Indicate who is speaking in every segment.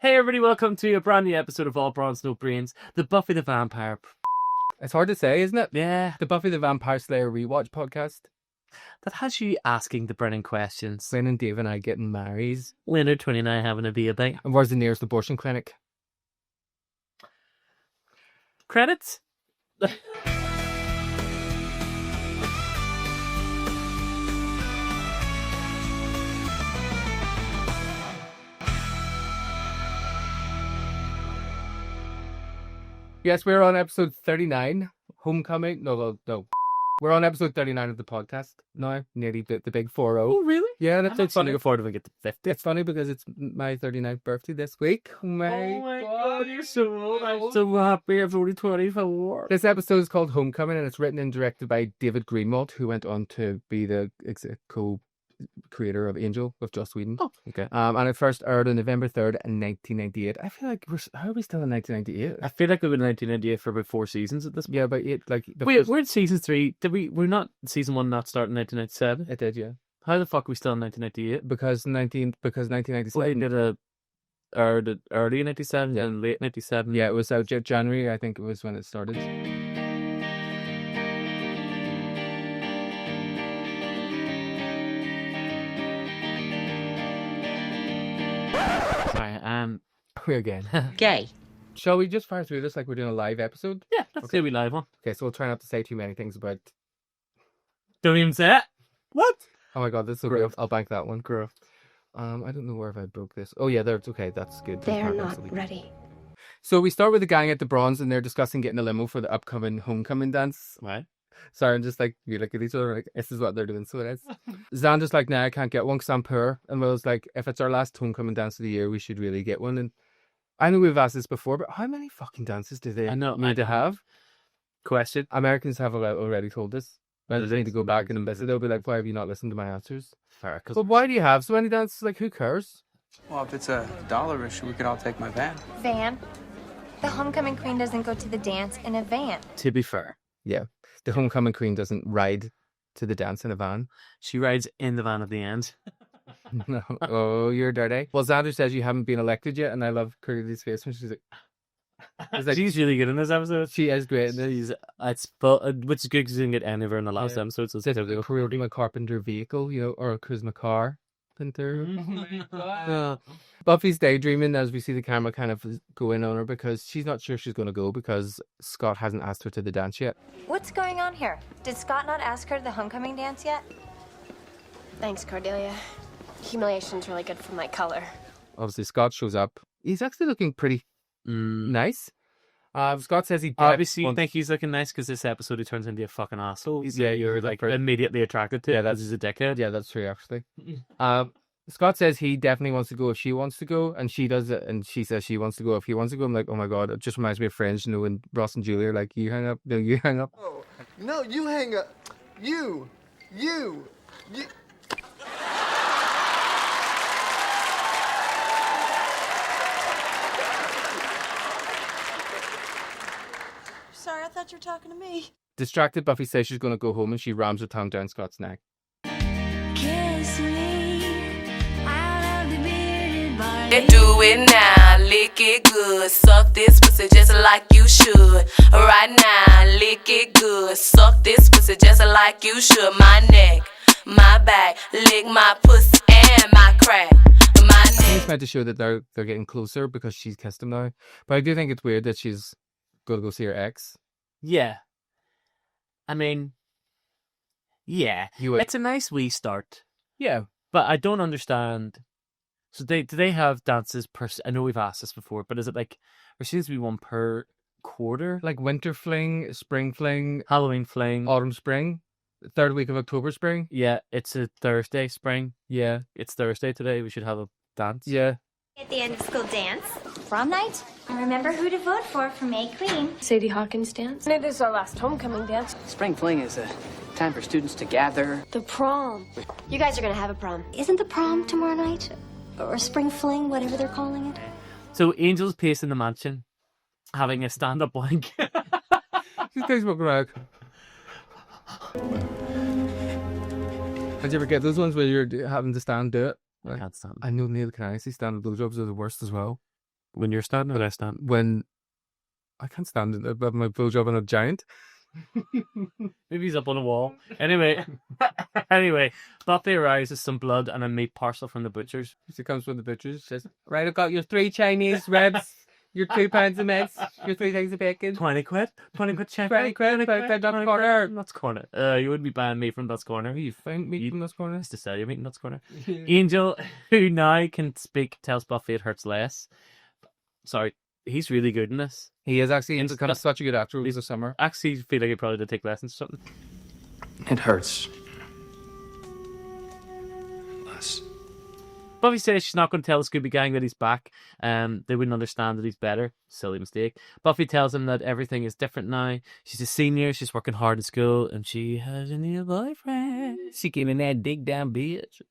Speaker 1: Hey everybody, welcome to a brand new episode of All Bronze No Brains, the Buffy the Vampire.
Speaker 2: It's hard to say, isn't it?
Speaker 1: Yeah.
Speaker 2: The Buffy the Vampire Slayer rewatch podcast.
Speaker 1: That has you asking the burning questions.
Speaker 2: Lynn and Dave and I getting married.
Speaker 1: Leonard 29 having a baby.
Speaker 2: And where's the nearest abortion clinic?
Speaker 1: Credits?
Speaker 2: Yes, we're on episode 39. Homecoming. No. We're on episode 39 of the podcast now. Nearly the big 4-0.
Speaker 1: Oh, really?
Speaker 2: Yeah, that's
Speaker 1: I'm funny before we get to 50.
Speaker 2: It's funny because it's my 39th birthday this week.
Speaker 1: Oh my god, you're so old. I'm so happy. I'm only 24.
Speaker 2: This episode is called Homecoming and it's written and directed by David Greenwald, who went on to be the co-creator of Angel with Joss Whedon.
Speaker 1: Oh, okay.
Speaker 2: And it first aired on November 3rd in 1998. I feel like how are we still in 1998?
Speaker 1: I feel like we've been in 1998 for about 4 seasons at this point.
Speaker 2: Yeah, but it
Speaker 1: Wait, we're in season 3. We're not season 1 not starting in 1997?
Speaker 2: It did, yeah.
Speaker 1: How the fuck are we still in 1998?
Speaker 2: Because 1997.
Speaker 1: Well, did aired early in 97 and late 97.
Speaker 2: Yeah, it was out January, I think it was when it started.
Speaker 1: Sorry,
Speaker 2: We're again.
Speaker 3: Gay.
Speaker 2: Shall we just fire through this like we're doing a live episode?
Speaker 1: yeah, let's do we live one.
Speaker 2: Okay, so we'll try not to say too many things about...
Speaker 1: Don't even say it. What?
Speaker 2: Oh my god, this is so
Speaker 1: Gross.
Speaker 2: good. I'll bank that one.
Speaker 1: Girl.
Speaker 2: I don't know where if I broke this. Oh yeah, there's okay, that's good.
Speaker 3: They're
Speaker 2: That's
Speaker 3: not ready.
Speaker 2: So we start with the gang at the Bronze and they're discussing getting a limo for the upcoming homecoming dance.
Speaker 1: Right.
Speaker 2: Sorry, I'm just like, we look at each other like, this is what they're doing, so it is. Xander's like, nah, I can't get one because I'm poor. And Willow's like, if it's our last homecoming dance of the year, we should really get one. And I know we've asked this before, but how many fucking dances do they need to have?
Speaker 1: Question.
Speaker 2: Americans have already told us. But they need to go back and visit. They'll be like, why have you not listened to my answers?
Speaker 1: Fair.
Speaker 2: But why do you have so many dances? Like, who cares?
Speaker 4: Well, if it's $1 issue, we could all take my van.
Speaker 5: Van? The homecoming queen doesn't go to the dance in a van.
Speaker 1: To be fair,
Speaker 2: Yeah. The homecoming queen doesn't ride to the dance in a van.
Speaker 1: she rides in the van at the end.
Speaker 2: No. Oh, you're dirty. Well, Xander says you haven't been elected yet, and I love Cordelia's face when she's like... It's like
Speaker 1: She's really good in this episode.
Speaker 2: she is great.
Speaker 1: Which is good because you didn't get any of her in the last episode. So
Speaker 2: It's a Charisma Carpenter vehicle, or a Charisma Carpenter. Buffy's daydreaming as we see the camera kind of go in on her because she's not sure she's going to go because Scott hasn't asked her to the dance yet.
Speaker 5: What's going on here? Did Scott not ask her to the homecoming dance yet?
Speaker 6: Thanks, Cordelia. Humiliation's really good for my color.
Speaker 2: Obviously, Scott shows up. He's actually looking pretty nice. Scott says he
Speaker 1: obviously you think he's looking nice because this episode he turns into a fucking asshole. You're like immediately attracted to.
Speaker 2: Yeah,
Speaker 1: because he's a dickhead.
Speaker 2: Yeah, that's true, actually. Scott says he definitely wants to go if she wants to go, and she does it, and she says she wants to go if he wants to go. I'm like, oh my god, it just reminds me of Friends, when Ross and Julie are like, you hang up, no, you hang up.
Speaker 7: Oh, no, you hang up. You.
Speaker 6: Sorry, I thought you were talking to me.
Speaker 2: Distracted, Buffy says she's going to go home, and she rams her tongue down Scott's neck.
Speaker 8: Do it now, lick it good. Suck this pussy just like you should. Right now, lick it good. Suck this pussy just like you should. My neck, my back, lick my pussy and my crack. My neck.
Speaker 2: It's meant to show that they're getting closer because she's kissed him now. But I do think it's weird that she's going to go see her ex.
Speaker 1: Yeah. I mean, yeah. It's a nice wee start.
Speaker 2: Yeah.
Speaker 1: But I don't understand. So do they have dances per... I know we've asked this before, but is it like... There seems to be one per quarter?
Speaker 2: Like winter fling, spring fling,
Speaker 1: Halloween fling.
Speaker 2: autumn spring, third week of October spring.
Speaker 1: Yeah, it's a Thursday spring.
Speaker 2: Yeah.
Speaker 1: It's Thursday today. We should have a dance.
Speaker 2: Yeah.
Speaker 5: At the end of school dance? Prom night? And remember who to vote for May Queen.
Speaker 6: Sadie Hawkins dance. It is our last homecoming dance.
Speaker 9: Spring fling is a time for students to gather.
Speaker 6: The prom.
Speaker 10: You guys are gonna have a prom. Isn't the prom tomorrow night? Or spring fling, whatever they're calling it.
Speaker 1: So Angel's pacing the mansion, having a stand-up wank.
Speaker 2: These guys walking around. Did you ever get those ones where you're having to stand do it?
Speaker 1: I can't stand them.
Speaker 2: I know, neither can I. See, stand-up blowjobs are the worst as well.
Speaker 1: When you're standing, or I stand?
Speaker 2: When I can't stand it, above my blowjob on a giant.
Speaker 1: Maybe he's up on a wall. Anyway, Buffy arrives with some blood and a meat parcel from the butcher's.
Speaker 2: She comes from the butcher's, says, right, I've got your 3 Chinese ribs, your 2 pounds of mince, your 3 things of bacon.
Speaker 1: 20 quid? 20 quid check.
Speaker 2: 20 quid, Dutch Corner.
Speaker 1: Nuts Corner. You wouldn't be buying meat from Nuts Corner.
Speaker 2: You find meat from Nuts Corner?
Speaker 1: Used to sell you meat in Nuts Corner. Angel, who now can speak, tells Buffy it hurts less. Sorry, he's really good in this.
Speaker 2: He is actually kind of such a good actor over the summer.
Speaker 1: Actually, feel like he probably did take lessons or something.
Speaker 4: It hurts. Less.
Speaker 1: Buffy says she's not going to tell the Scooby Gang that he's back. They wouldn't understand that he's better. Silly mistake. Buffy tells him that everything is different now. She's a senior. She's working hard in school, and she has a new boyfriend. She came in that dig down bitch.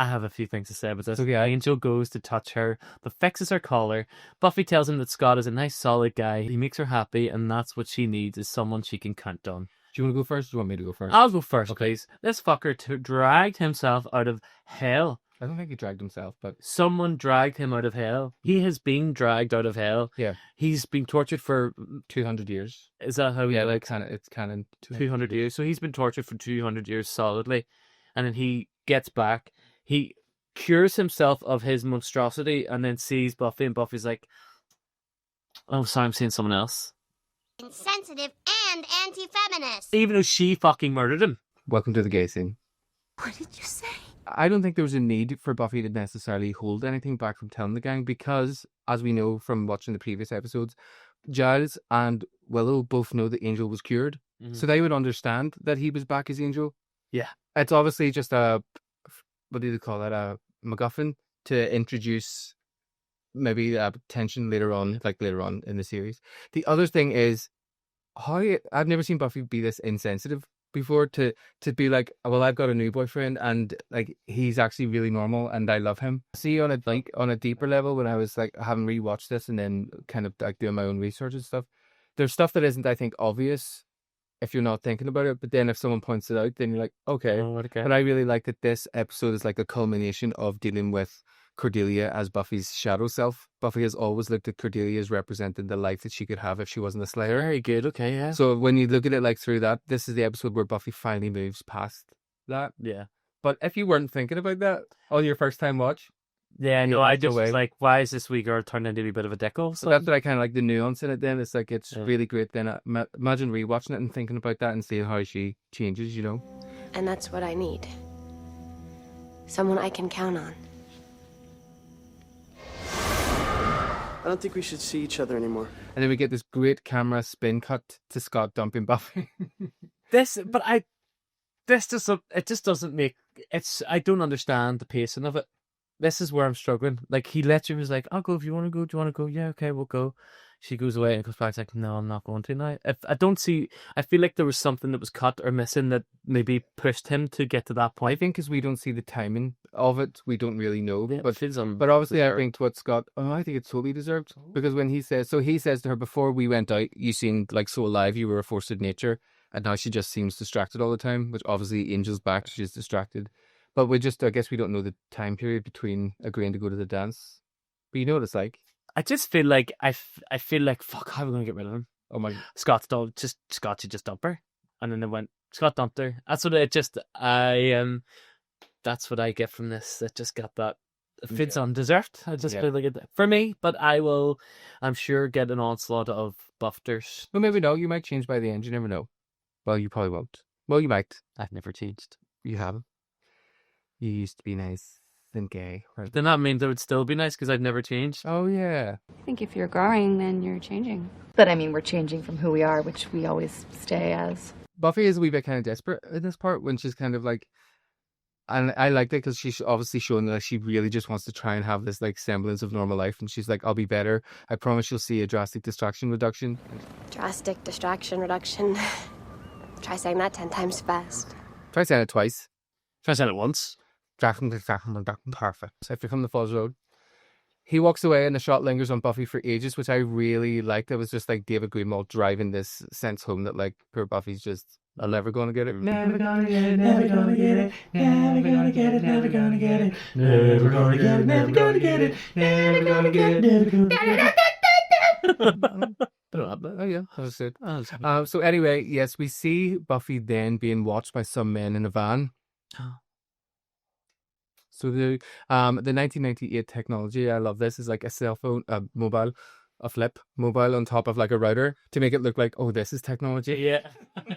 Speaker 1: I have a few things to say about this.
Speaker 2: Okay.
Speaker 1: Angel goes to touch her, but fixes her collar. Buffy tells him that Scott is a nice, solid guy. He makes her happy, and that's what she needs, is someone she can count on.
Speaker 2: Do you want to go first, or do you want me to go first?
Speaker 1: I'll go first, please. This fucker dragged himself out of hell.
Speaker 2: I don't think he dragged himself, but...
Speaker 1: Someone dragged him out of hell. He has been dragged out of hell.
Speaker 2: Yeah.
Speaker 1: He's been tortured for...
Speaker 2: 200 years.
Speaker 1: Is that how...
Speaker 2: Yeah, like, it's canon.
Speaker 1: 200 years. So he's been tortured for 200 years solidly. And then he gets back. He cures himself of his monstrosity and then sees Buffy, and Buffy's like, oh, sorry, I'm seeing someone else.
Speaker 5: Insensitive and anti-feminist.
Speaker 1: Even though she fucking murdered him.
Speaker 2: Welcome to the gay scene.
Speaker 5: What did you say?
Speaker 2: I don't think there was a need for Buffy to necessarily hold anything back from telling the gang because, as we know from watching the previous episodes, Giles and Willow both know that Angel was cured. Mm-hmm. So they would understand that he was back as Angel.
Speaker 1: Yeah.
Speaker 2: It's obviously just a, what do they call that, a MacGuffin to introduce maybe a tension later on in the series. The other thing is, I've never seen Buffy be this insensitive before to be like, well, I've got a new boyfriend and like he's actually really normal and I love him. See, on a deeper level, when I was like having rewatched this and then kind of like doing my own research and stuff, there's stuff that isn't, I think, obvious if you're not thinking about it, but then if someone points it out, then you're like, okay.
Speaker 1: Oh, okay.
Speaker 2: But I really like that this episode is like a culmination of dealing with Cordelia as Buffy's shadow self. Buffy has always looked at Cordelia as representing the life that she could have if she wasn't a Slayer.
Speaker 1: Very good, okay, yeah.
Speaker 2: So when you look at it like through that, this is the episode where Buffy finally moves past that.
Speaker 1: Yeah.
Speaker 2: But if you weren't thinking about that on your first time watch,
Speaker 1: yeah, no, I just was like, why is this wee girl turned into a bit of a dicko?
Speaker 2: So that's what I kind of like, the nuance in it then. It's like, it's really great then. Imagine rewatching it and thinking about that and seeing how she changes, you know?
Speaker 6: And that's what I need. Someone I can count on.
Speaker 7: I don't think we should see each other anymore.
Speaker 2: And then we get this great camera spin cut to Scott dumping Buffy.
Speaker 1: It just doesn't make, I don't understand the pacing of it. This is where I'm struggling. Like, he lets her, was like, I'll go if you want to go. Do you want to go? Yeah, okay, we'll go. She goes away and comes back. It's like, no, I'm not going to now. I feel like there was something that was cut or missing that maybe pushed him to get to that point.
Speaker 2: I think because we don't see the timing of it, we don't really know.
Speaker 1: Yeah,
Speaker 2: but obviously, I think what Scott, I think it's totally deserved. Because when he says to her, before we went out, you seemed like so alive, you were a force of nature. And now she just seems distracted all the time, which obviously Angel's back, she's distracted. But I guess we don't know the time period between agreeing to go to the dance. But you know what it's like.
Speaker 1: I just feel like, fuck, how are we going to get rid of him?
Speaker 2: Oh my.
Speaker 1: Scott should just dump her. And then they went, Scott dumped her. That's what that's what I get from this. It just got that. It's undeserved. I just feel like it, for me, but I'm sure, get an onslaught of buffers.
Speaker 2: Well, maybe no, you might change by the end. You never know. Well, you probably won't. Well, you might.
Speaker 1: I've never changed.
Speaker 2: You haven't. You used to be nice and gay. Right?
Speaker 1: Then that means I would still be nice because I've never changed.
Speaker 2: Oh, yeah.
Speaker 3: I think if you're growing, then you're changing.
Speaker 11: But I mean, we're changing from who we are, which we always stay as.
Speaker 2: Buffy is a wee bit kind of desperate in this part when she's kind of like, and I liked it because she's obviously showing that she really just wants to try and have this like semblance of normal life. And she's like, I'll be better. I promise you'll see a drastic distraction reduction.
Speaker 6: Drastic distraction reduction. Try saying that 10 times fast.
Speaker 2: Try saying it twice.
Speaker 1: Try saying it once.
Speaker 2: Perfect. So if you come to Falls Road, he walks away and the shot lingers on Buffy for ages, which I really liked. It was just like David Greenwald driving this sense home that like poor Buffy's just I'm never gonna get it.
Speaker 1: Never gonna get it, never gonna get it, never gonna get it, never gonna get it, never gonna get it, never gonna get it, never gonna get it, never gonna get it.
Speaker 2: Oh yeah, that was it. So anyway, yes, we see Buffy then being watched by some men in a van. So the 1998 technology, I love this, is like a cell phone, a flip mobile on top of like a router to make it look like, oh, this is technology.
Speaker 1: Yeah,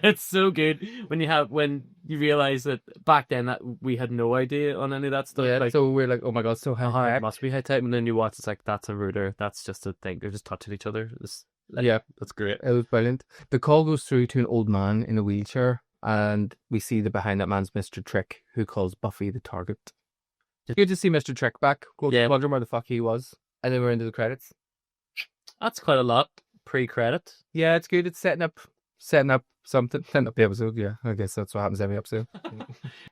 Speaker 1: it's so good when you realize that back then that we had no idea on any of that stuff.
Speaker 2: Yeah,
Speaker 1: Like,
Speaker 2: so we're like, oh my god, so high.
Speaker 1: it must be high tech, and then you watch, it's like, that's a router, that's just a thing, they're just touching each other.
Speaker 2: Yeah,
Speaker 1: that's great.
Speaker 2: it was brilliant. The call goes through to an old man in a wheelchair, and we see that behind that man's Mr. Trick, who calls Buffy the target. It's good to see Mr. Trick back. Wondering where the fuck he was. And then we're into the credits.
Speaker 1: That's quite a lot pre-credit.
Speaker 2: Yeah, it's good. It's setting up something. Setting up the episode, yeah. I guess that's what happens every episode.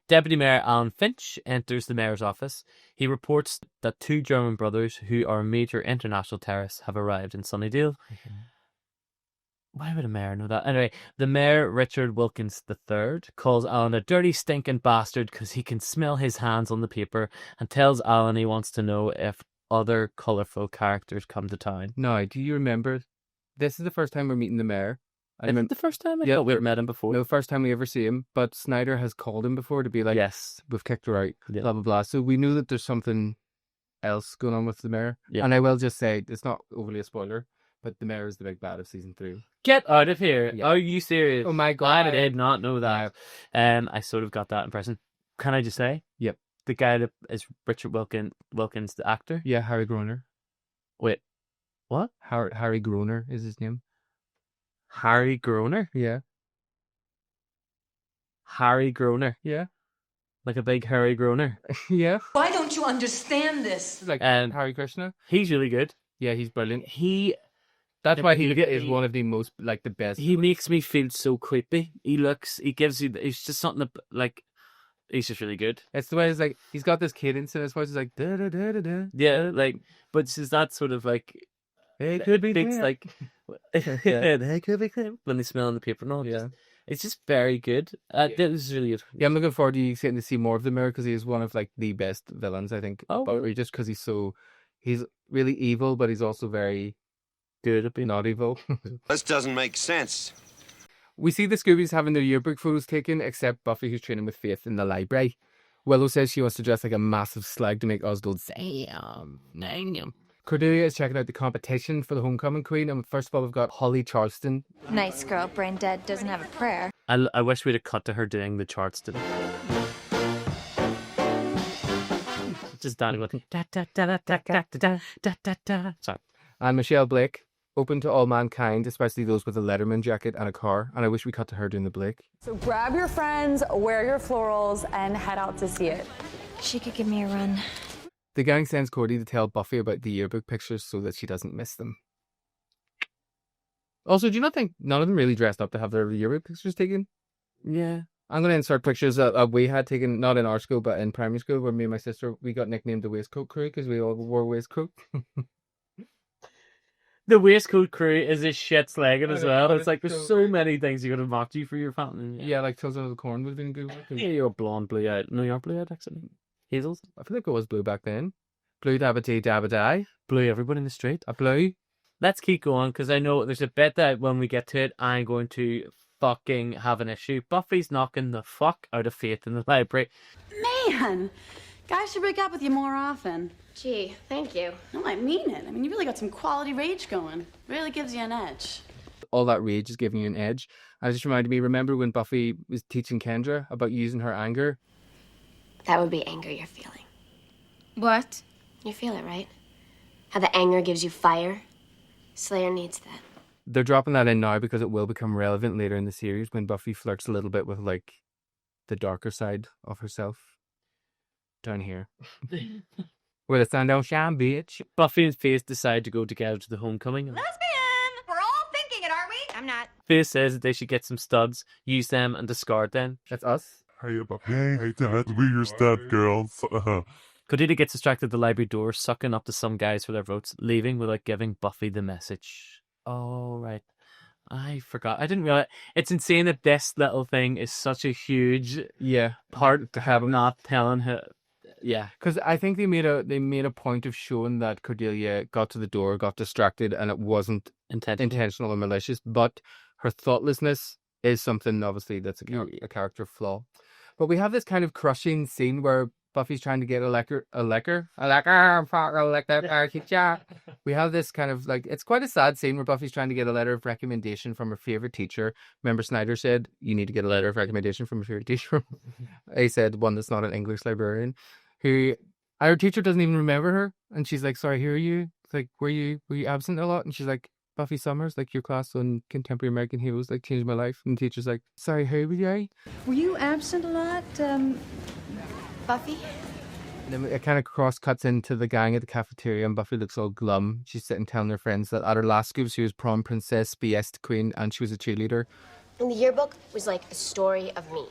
Speaker 1: Deputy Mayor Alan Finch enters the mayor's office. He reports that 2 German brothers who are major international terrorists have arrived in Sunnydale. Why would a mayor know that? Anyway, the mayor, Richard Wilkins III, calls Alan a dirty, stinking bastard because he can smell his hands on the paper, and tells Alan he wants to know if other colourful characters come to town.
Speaker 2: Now, do you remember? This is the first time we're meeting the mayor.
Speaker 1: Is it the first time? I thought we met him before.
Speaker 2: No, first time we ever see him. But Snyder has called him before to be like,
Speaker 1: yes,
Speaker 2: we've kicked her out, blah, blah, blah. So we knew that there's something else going on with the mayor.
Speaker 1: Yeah.
Speaker 2: And I will just say, it's not overly a spoiler, but the mayor is the big bad of season 3.
Speaker 1: Get out of here.
Speaker 2: Yeah.
Speaker 1: Are you serious?
Speaker 2: Oh my god.
Speaker 1: I did not know that. I sort of got that impression. Can I just say?
Speaker 2: Yep.
Speaker 1: The guy that is Richard Wilkins, the actor?
Speaker 2: Yeah, Harry Groner.
Speaker 1: Wait, what?
Speaker 2: Harry Groner is his name.
Speaker 1: Harry Groner?
Speaker 2: Yeah.
Speaker 1: Harry Groner.
Speaker 2: Yeah.
Speaker 1: Like a big Harry Groner.
Speaker 2: Yeah.
Speaker 12: Why don't you understand this?
Speaker 2: Like Harry Krishna.
Speaker 1: He's really good.
Speaker 2: Yeah, he's brilliant.
Speaker 1: That's
Speaker 2: why he is one of the most, like, the best.
Speaker 1: He makes me feel so creepy. He gives you, he's just something that, like, he's just really good.
Speaker 2: It's the way it's like, he's got this cadence in his voice, it's like, da da da da da.
Speaker 1: Yeah, like, but it's just that sort of like,
Speaker 2: it could be
Speaker 1: it's like, they could be clean when they smell on the paper and all.
Speaker 2: Yeah.
Speaker 1: It's just very good. This is really good.
Speaker 2: Yeah, I'm looking forward to you getting to see more of the Mayor, because he's one of like the best villains, I think.
Speaker 1: Oh,
Speaker 2: really? Just because he's really evil, but he's also very good at being not evil.
Speaker 13: This doesn't make sense.
Speaker 2: We see the Scoobies having their yearbook photos taken, except Buffy, who's training with Faith in the library. Willow says she wants to dress like a massive slag to make Oswald Sam. Cordelia is checking out the competition for the homecoming queen, and first of all we've got Holly Charleston.
Speaker 3: Nice girl, brain dead, doesn't have a prayer.
Speaker 1: I wish we'd have cut to her doing the charts today. Just Danny going da da da da da da da da da da. Sorry.
Speaker 2: And Michelle Blake, open to all mankind, especially those with a Letterman jacket and a car. And I wish we cut to her doing the Blake.
Speaker 14: So grab your friends, wear your florals, and head out to see it.
Speaker 3: She could give me a run.
Speaker 2: The gang sends Cordy to tell Buffy about the yearbook pictures so that she doesn't miss them. Also, do you not think none of them really dressed up to have their yearbook pictures taken?
Speaker 1: Yeah.
Speaker 2: I'm going to insert pictures that we had taken, not in our school, but in primary school, where me and my sister, we got nicknamed the Waistcoat Crew because we all wore waistcoat.
Speaker 1: The Waistcoat Crew is a shit slagging as well. It's like there's so many things you could have mocked you for your family.
Speaker 2: Yeah, like Children of the Corn would have been good.
Speaker 1: Yeah, you're blonde, blue-eyed. No, you're blue-eyed, actually. Hazels.
Speaker 2: I feel like it was blue back then. Blue dabba-dee dabba-die.
Speaker 1: Blue everybody in the street.
Speaker 2: A blue.
Speaker 1: Let's keep going, because I know there's a bit that when we get to it, I'm going to fucking have an issue. Buffy's knocking the fuck out of Faith in the library.
Speaker 12: Man, guys should break up with you more often.
Speaker 6: Gee, thank you.
Speaker 12: No, I mean it. I mean, you really got some quality rage going. Really gives you an edge.
Speaker 2: All that rage is giving you an edge. And it just reminded me, remember when Buffy was teaching Kendra about using her anger?
Speaker 6: That would be anger you're feeling.
Speaker 3: What?
Speaker 6: You feel it, right? How the anger gives you fire? Slayer needs that.
Speaker 2: They're dropping that in now because it will become relevant later in the series when Buffy flirts a little bit with, like, the darker side of herself. Down here. Where the sun don't shine, bitch.
Speaker 1: Buffy and Faith decide to go together to the homecoming.
Speaker 5: Lesbian! We're all thinking it, aren't we? I'm not.
Speaker 1: Faith says that they should get some studs, use them, and discard them.
Speaker 2: That's us.
Speaker 15: Hey, Dad, we're your stud girls.
Speaker 1: Cordelia gets distracted at the library door, sucking up to some guys for their votes, leaving without giving Buffy the message. Oh, right. I forgot. I didn't realize. It's insane that this little thing is such a huge part to have not telling her. Yeah,
Speaker 2: because I think they made a point of showing that Cordelia got to the door, got distracted, and it wasn't intentional or malicious. But her thoughtlessness is something obviously that's a character flaw. But we have this kind of crushing scene where Buffy's trying to get a liquor. We have this kind of like, it's quite a sad scene where Buffy's trying to get a letter of recommendation from her favorite teacher. Remember, Snyder said, you need to get a letter of recommendation from your favorite teacher. He said one that's not an English librarian. Her teacher doesn't even remember her. And she's like, sorry, who are you? It's like, were you absent a lot? And she's like, Buffy Summers, like your class on contemporary American heroes, like changed my life. And the teacher's like, sorry, who were you?
Speaker 16: Were you absent a lot, Buffy?
Speaker 2: And then it kind of cross-cuts into the gang at the cafeteria, and Buffy looks all glum. She's sitting telling her friends that at her last school she was prom princess, BS queen, and she was a cheerleader.
Speaker 6: And the yearbook was like a story of me.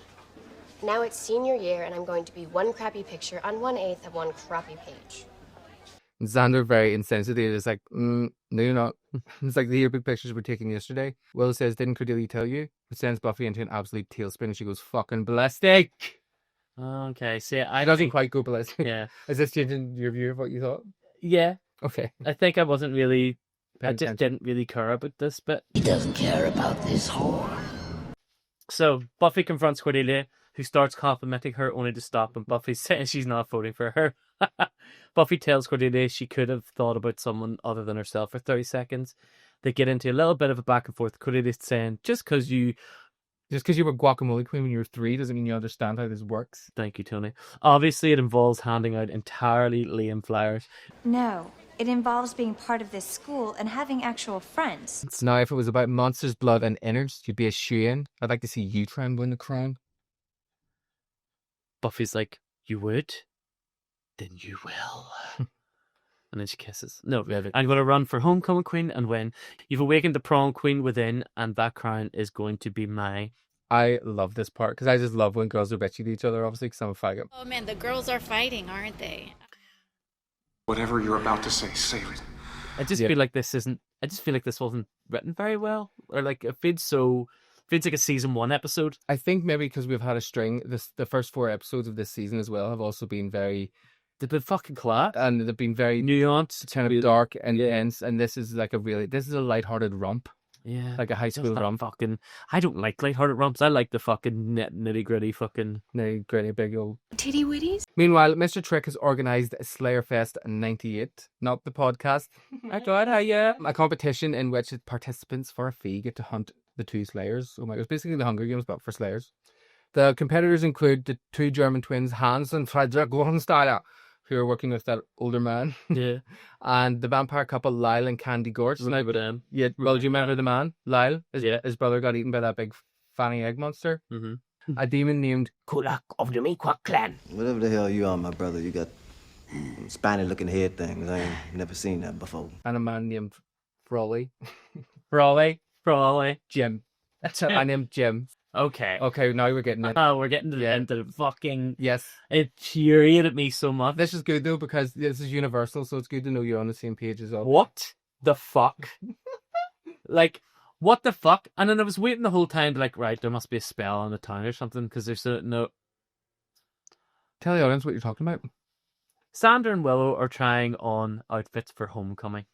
Speaker 6: Now it's senior year, and I'm going to be one crappy picture on 1/8 of one crappy page.
Speaker 2: And Xander, very insensitive, is like, no, you're not. It's like the yearbook pictures were taken yesterday. Willow says, didn't Cordelia tell you? It sends Buffy into an absolute tailspin, and she goes, fucking ballistic.
Speaker 1: Okay, see,
Speaker 2: It doesn't quite go ballistic.
Speaker 1: Yeah.
Speaker 2: Is this changing your view of what you thought?
Speaker 1: Yeah.
Speaker 2: Okay.
Speaker 1: I think I wasn't really... I just didn't really care about this bit.
Speaker 17: He doesn't care about this whore.
Speaker 1: So, Buffy confronts Cordelia, who starts complimenting her only to stop when Buffy says she's not voting for her. Buffy tells Cordelia she could have thought about someone other than herself for 30 seconds. They get into a little bit of a back and forth. Cordelia saying, just because you were guacamole queen when you were 3 doesn't mean you understand how this works. Thank you, Tony. Obviously, it involves handing out entirely lame flyers.
Speaker 3: No, it involves being part of this school and having actual friends.
Speaker 2: Now, if it was about monsters, blood, and innards, you'd be a shoo-in. I'd like to see you try and win the crown.
Speaker 1: Buffy's like, you would? Then you will. And then she kisses. No, I'm going to run for homecoming queen and win. You've awakened the prom queen within, and that crown is going to be mine.
Speaker 2: I love this part because I just love when girls are bitchy to each other, obviously, because I'm a faggot.
Speaker 18: Oh man, the girls are fighting, aren't they?
Speaker 4: Whatever you're about to say it.
Speaker 1: I just feel like this isn't. I just feel like this wasn't written very well, or like it feels like a season 1 episode.
Speaker 2: I think maybe because we've had a string. The first 4 episodes of this season as well have also been very.
Speaker 1: They've been fucking class.
Speaker 2: And they've been very
Speaker 1: nuanced,
Speaker 2: kind of dark and intense. And this is like this is a lighthearted romp.
Speaker 1: Yeah.
Speaker 2: Like a high school romp.
Speaker 1: I don't like lighthearted romps. I like the fucking nitty gritty big old
Speaker 3: titty witties.
Speaker 2: Meanwhile, Mr. Trick has organised Slayerfest 98, not the podcast. I got a competition in which participants for a fee get to hunt the 2 Slayers. Oh my god, it's basically the Hunger Games, but for Slayers. The competitors include the 2 German twins, Hans and Friedrich Hohensteiler, who are working with that older man.
Speaker 1: Yeah.
Speaker 2: And the vampire couple, Lyle and Candy Gorge.
Speaker 1: Remember them?
Speaker 2: Yeah. Well, do you remember the man? Lyle? His brother got eaten by that big fanny egg monster.
Speaker 1: Mm-hmm.
Speaker 2: A demon named
Speaker 17: Kulak of the Mequak clan.
Speaker 19: Whatever the hell you are, my brother, you got spiny-looking head things. I ain't never seen that before.
Speaker 2: And a man named Frawley.
Speaker 1: Frawley.
Speaker 2: Jim. I named Jim.
Speaker 1: Okay,
Speaker 2: now we're getting it.
Speaker 1: We're getting to the end of the fucking...
Speaker 2: Yes.
Speaker 1: It infuriated me so much.
Speaker 2: This is good, though, because this is universal, so it's good to know you're on the same page as well.
Speaker 1: What the fuck? Like, what the fuck? And then I was waiting the whole time to like, right, there must be a spell on the town or something, because there's no...
Speaker 2: Tell the audience what you're talking about.
Speaker 1: Xander and Willow are trying on outfits for homecoming.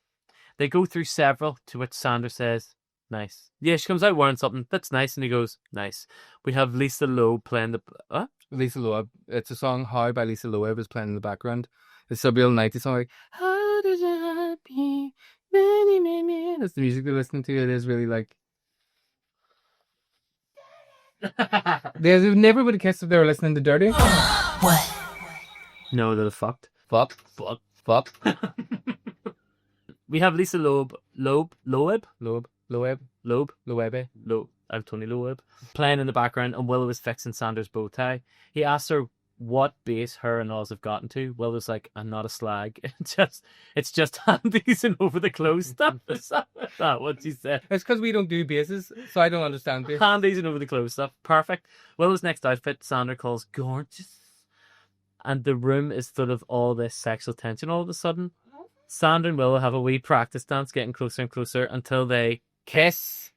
Speaker 1: They go through several, to which Xander says... Nice. Yeah, she comes out wearing something. That's nice. And he goes, nice. We have Lisa Loeb playing the... What?
Speaker 2: Lisa Loeb. It's a song, How by Lisa Loeb is playing in the background. It's a real 90s song. Like, how did you happy? That's the music they're listening to. It is really like... They never would have kissed if they were listening to Dirty.
Speaker 17: What?
Speaker 1: No, they're fucked.
Speaker 2: Fuck.
Speaker 1: We have Lisa Loeb, I'm Tony Loeb, playing in the background, and Willow is fixing Xander's bow tie. He asks her what base her and Oz have gotten to. Willow's like, I'm not a slag. It's just handies and over the clothes stuff. Is that what she said?
Speaker 2: It's because we don't do bases, so I don't understand bases.
Speaker 1: Handies and over the clothes stuff. Perfect. Willow's next outfit, Xander calls gorgeous. And the room is full of all this sexual tension all of a sudden. Xander and Willow have a wee practice dance, getting closer and closer until they
Speaker 2: kiss.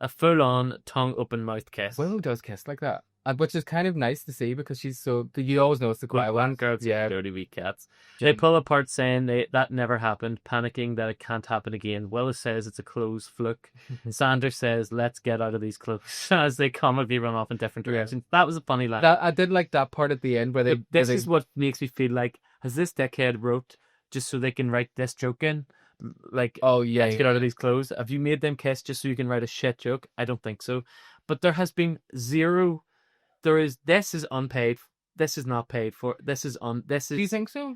Speaker 1: A full-on tongue open mouth kiss.
Speaker 2: Willow does kiss like that, which is kind of nice to see because she's so. You always know it's the quiet one.
Speaker 1: Girls,
Speaker 2: Yeah.
Speaker 1: dirty wee cats. They pull apart saying that never happened, panicking that it can't happen again. Willow says it's a clothes fluke. Xander says, "Let's get out of these clothes," as they comically run off in different directions. That was a funny line.
Speaker 2: I did like that part at the end where they.
Speaker 1: This is what makes me feel like, has this dickhead wrote just so they can write this joke in? Like,
Speaker 2: oh yeah,
Speaker 1: let's get out of these clothes. Have you made them kiss just so you can write a shit joke? I don't think so. But there has been zero. This is unpaid. This is not paid for. This is. Do
Speaker 2: you think so?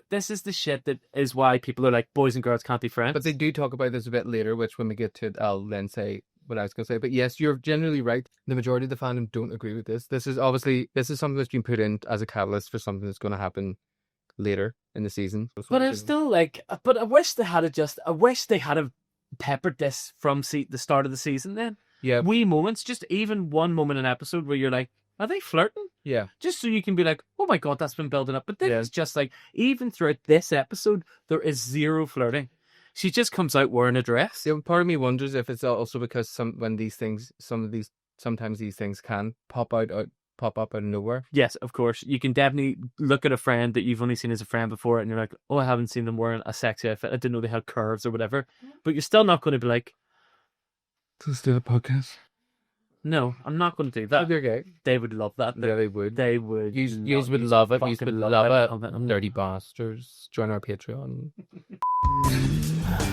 Speaker 1: This is the shit that is why people are like, boys and girls can't be friends.
Speaker 2: But they do talk about this a bit later, which when we get to it, I'll then say what I was going to say. But yes, you're generally right. The majority of the fandom don't agree with this. This is something that's been put in as a catalyst for something that's going to happen later in the season.
Speaker 1: But it's still like, but I wish they had peppered this from the start of the season then.
Speaker 2: Yeah.
Speaker 1: Wee moments, just even one moment in an episode where you're like, are they flirting?
Speaker 2: Yeah.
Speaker 1: Just so you can be like, oh my God, that's been building up. But then it's just like, even throughout this episode, there is zero flirting. She just comes out wearing a dress.
Speaker 2: Yeah, part of me wonders if it's also because sometimes these things can pop up out of nowhere.
Speaker 1: Yes, of course. You can definitely look at a friend that you've only seen as a friend before and you're like, oh, I haven't seen them wearing a sexy outfit. I didn't know they had curves or whatever. But you're still not going to be like,
Speaker 2: let's do the podcast.
Speaker 1: No, I'm not going to do that.
Speaker 2: Okay.
Speaker 1: They would love that.
Speaker 2: Yeah, they would.
Speaker 1: They would.
Speaker 2: You would love it. You would love it. Dirty bastards. Join our Patreon.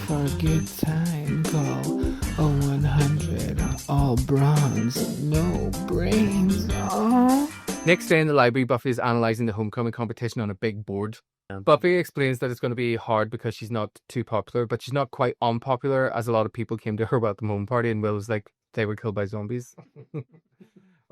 Speaker 2: For a good time, call 0100. All bronze, no brains. Oh. Next day in the library, Buffy is analysing the homecoming competition on a big board. Buffy explains that it's going to be hard because she's not too popular, but she's not quite unpopular, as a lot of people came to her about the home party, and Willow's like, they were killed by zombies.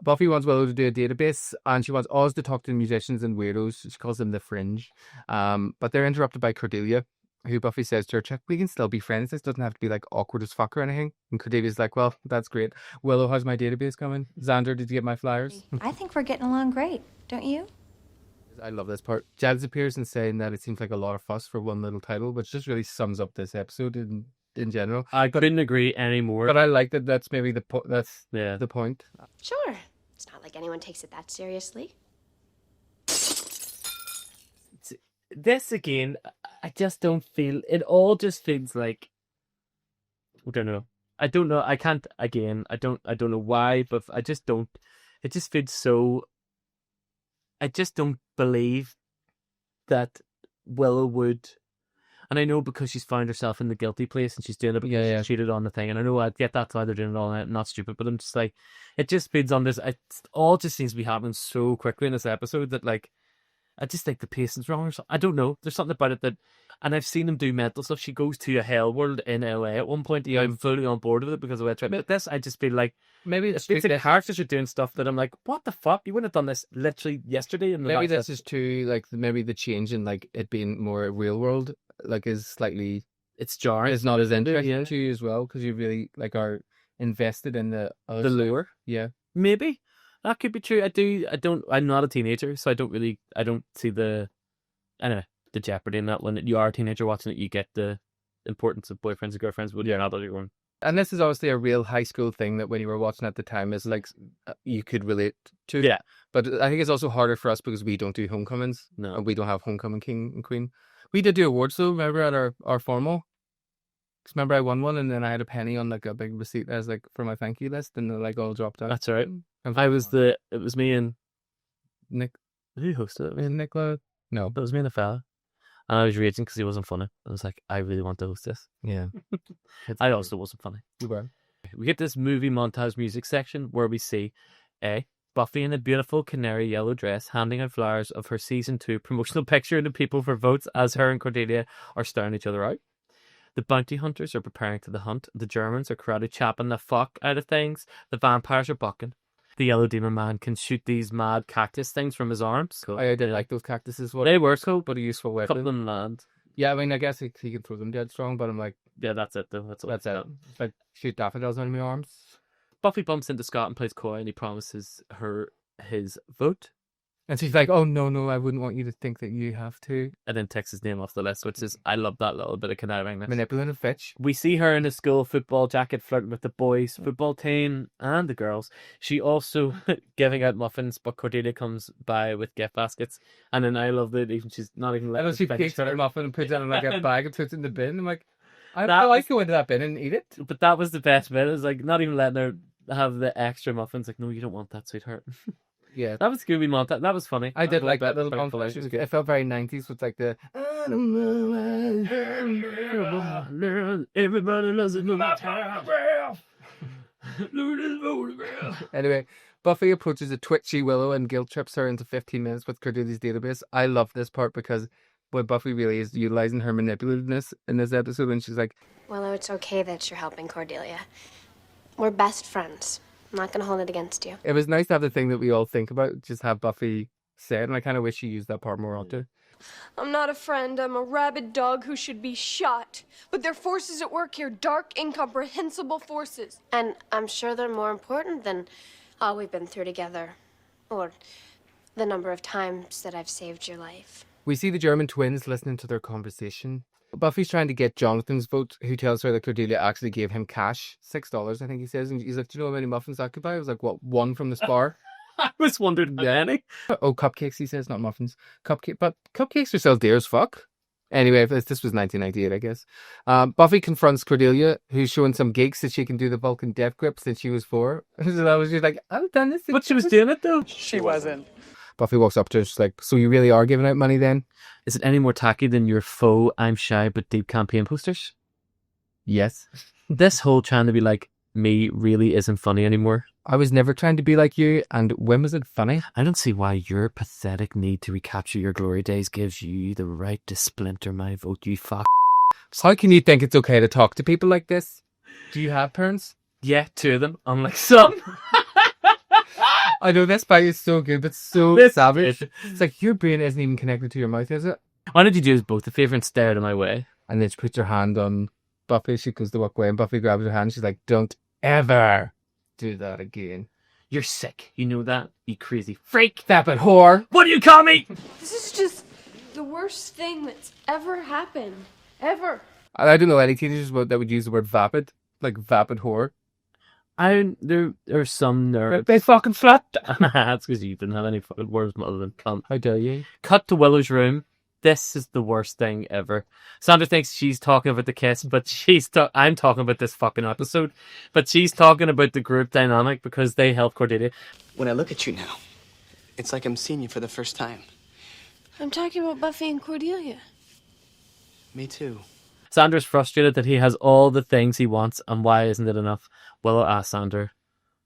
Speaker 2: Buffy wants Willow to do a database, and she wants Oz to talk to musicians and weirdos. She calls them the Fringe. But they're interrupted by Cordelia, who Buffy says to her, Chuck, we can still be friends. This doesn't have to be like awkward as fuck or anything. And Cordelia's like, well, that's great. Willow, how's my database coming? Xander, did you get my flyers?
Speaker 3: I think we're getting along great, don't you?
Speaker 2: I love this part. Jazz appears and saying that it seems like a lot of fuss for one little title, which just really sums up this episode in general.
Speaker 1: I couldn't agree anymore.
Speaker 2: But I like that. That's maybe the the point.
Speaker 6: Sure. It's not like anyone takes it that seriously.
Speaker 1: This again, I just don't feel it. All just feels like, I don't know. I don't know. I can't. Again, I don't know why, but I just don't. It just feels so. I just don't believe that Willow would. And I know because she's found herself in the guilty place and she's doing it because she cheated on the thing. And I know I get that's why they're doing it all. I'm not stupid, but I'm just like, it just feeds on this. It all just seems to be happening so quickly in this episode that, like, I just think the pacing's wrong or something. I don't know. There's something about it that, and I've seen them do mental stuff. She goes to a hell world in LA at one point. Yeah, I'm fully on board with it because of it. But this, I just feel like
Speaker 2: maybe
Speaker 1: it's like characters are doing stuff that I'm like, what the fuck? You wouldn't have done this literally yesterday. And
Speaker 2: maybe this is too like maybe the change in like it being more real world like is slightly
Speaker 1: it's jarring.
Speaker 2: It's not as interesting to you as well because you really like are invested in the
Speaker 1: lure.
Speaker 2: Yeah,
Speaker 1: maybe. That could be true. I'm not a teenager, so I don't see the jeopardy in that. When you are a teenager watching it, you get the importance of boyfriends and girlfriends. But you're not you're going.
Speaker 2: And this is obviously a real high school thing that when you were watching at the time is like you could relate to.
Speaker 1: Yeah.
Speaker 2: But I think it's also harder for us because we don't do homecomings.
Speaker 1: No.
Speaker 2: And we don't have homecoming king and queen. We did do awards though, remember at our formal? Because remember I won one and then I had a penny on like a big receipt as like for my thank you list and they like all dropped out.
Speaker 1: That's all right. It was me and
Speaker 2: Nick.
Speaker 1: Who hosted it?
Speaker 2: Me and Nicola? No.
Speaker 1: But it was me and a fella. And I was raging because he wasn't funny. I was like, I really want to host this.
Speaker 2: Yeah.
Speaker 1: I also wasn't funny.
Speaker 2: You were.
Speaker 1: We get this movie montage music section where we see Buffy in a beautiful canary yellow dress handing out flowers of her season 2 promotional picture to people for votes as her and Cordelia are staring each other out. The bounty hunters are preparing to the hunt. The Germans are karate chopping the fuck out of things. The vampires are bucking. The yellow demon man can shoot these mad cactus things from his arms.
Speaker 2: Cool. I did like those cactuses.
Speaker 1: They were cool,
Speaker 2: but a useful weapon.
Speaker 1: Couple them land.
Speaker 2: Yeah, I mean, I guess he can throw them dead strong, but I'm like,
Speaker 1: yeah, that's it though. That's it.
Speaker 2: Like shoot daffodils on my arms.
Speaker 1: Buffy bumps into Scott and plays coy, and he promises her his vote.
Speaker 2: And she's like, oh, no, I wouldn't want you to think that you have to.
Speaker 1: And then takes his name off the list, which is, I love that little bit of conniving.
Speaker 2: Manipulative bitch.
Speaker 1: We see her in a school football jacket flirting with the boys' football team and the girls. She also giving out muffins, but Cordelia comes by with gift baskets. And then I love that even she's not even letting
Speaker 2: I know she
Speaker 1: finish
Speaker 2: takes her muffin and puts it in like a bag and puts it in the bin. I'm like, I
Speaker 1: That
Speaker 2: like
Speaker 1: was-
Speaker 2: go into that bin and eat it.
Speaker 1: But that was the best bit. It was like not even letting her have the extra muffins. Like, no, you don't want that, sweetheart.
Speaker 2: Yeah.
Speaker 1: That was Scooby Montage. That was funny.
Speaker 2: I did like that
Speaker 1: little
Speaker 2: little montage. It felt very 90s with like the...
Speaker 1: Everybody loves it.
Speaker 2: Anyway, Buffy approaches a twitchy Willow and guilt trips her into 15 minutes with Cordelia's database. I love this part because what Buffy really is utilizing her manipulativeness in this episode, and she's like,
Speaker 6: Willow, it's okay that you're helping Cordelia. We're best friends. I'm not gonna hold it against you.
Speaker 2: it was nice to have the thing that we all think about, just have Buffy say it, and I kind of wish she used that part more often.
Speaker 20: I'm not a friend. I'm a rabid dog who should be shot. But there are forces at work here, dark, incomprehensible forces.
Speaker 6: And I'm sure they're more important than all we've been through together. Or the number of times that I've saved your life.
Speaker 2: We see the German twins listening to their conversation. Buffy's trying to get Jonathan's vote, who tells her that Cordelia actually gave him cash, $6, I think he says. And he's like, do you know how many muffins that could buy? I was like, what, one from the spar?
Speaker 1: I was wondering, Danny.
Speaker 2: Oh, cupcakes, he says, not muffins. But cupcakes are still dear as fuck. Anyway, this was 1998, I guess. Buffy confronts Cordelia, who's showing some gigs that she can do the Vulcan death grip since she was 4. So I was just like, I've done this.
Speaker 1: But she was doing it, though.
Speaker 7: She wasn't.
Speaker 2: Buffy walks up to her, she's like, so you really are giving out money then?
Speaker 1: Is it any more tacky than your faux I'm shy but deep campaign posters?
Speaker 2: Yes.
Speaker 1: This whole trying to be like me really isn't funny anymore.
Speaker 2: I was never trying to be like you, and when was it funny?
Speaker 1: I don't see why your pathetic need to recapture your glory days gives you the right to splinter my vote, you fuck.
Speaker 2: How can you think it's okay to talk to people like this? Do you have parents?
Speaker 1: Yeah, 2 of them, unlike some.
Speaker 2: I know this bite is so good, but so savage. It's like your brain isn't even connected to your mouth, is it?
Speaker 1: Why don't you do us both a favour and stare out of my way?
Speaker 2: And then she puts her hand on Buffy. She goes to walk away, and Buffy grabs her hand. She's like, don't ever do that again.
Speaker 1: You're sick. You know that? You crazy freak.
Speaker 2: Vapid whore.
Speaker 1: What do you call me?
Speaker 20: This is just the worst thing that's ever happened. Ever.
Speaker 2: I don't know any teenagers that would use the word vapid, like vapid whore.
Speaker 1: There are some nerds.
Speaker 2: They fucking flat.
Speaker 1: That's because you didn't have any fucking words other than cunt.
Speaker 2: How dare you?
Speaker 1: Cut to Willow's room. This is the worst thing ever. Sandra thinks she's talking about the kiss, but I'm talking about this fucking episode. But she's talking about the group dynamic because they help Cordelia.
Speaker 7: When I look at you now, it's like I'm seeing you for the first time.
Speaker 20: I'm talking about Buffy and Cordelia.
Speaker 7: Me too.
Speaker 1: Sandra's frustrated that he has all the things he wants, and why isn't it enough? Willow asks Sandra,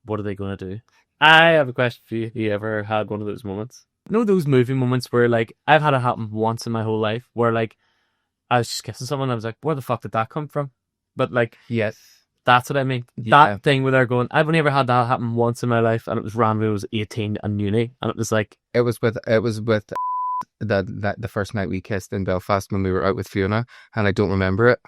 Speaker 1: what are they going to do? I have a question for you. Have you ever had one of those moments? You know those movie moments where, like, I've had it happen once in my whole life, where, like, I was just kissing someone, and I was like, where the fuck did that come from? But, like,
Speaker 2: yes,
Speaker 1: that's what I mean.
Speaker 2: Yeah.
Speaker 1: That thing where they're going, I've only ever had that happen once in my life, and it was randomly, I was 18 and uni, and it was like...
Speaker 2: It was with the first night we kissed in Belfast when we were out with Fiona, and I don't remember it.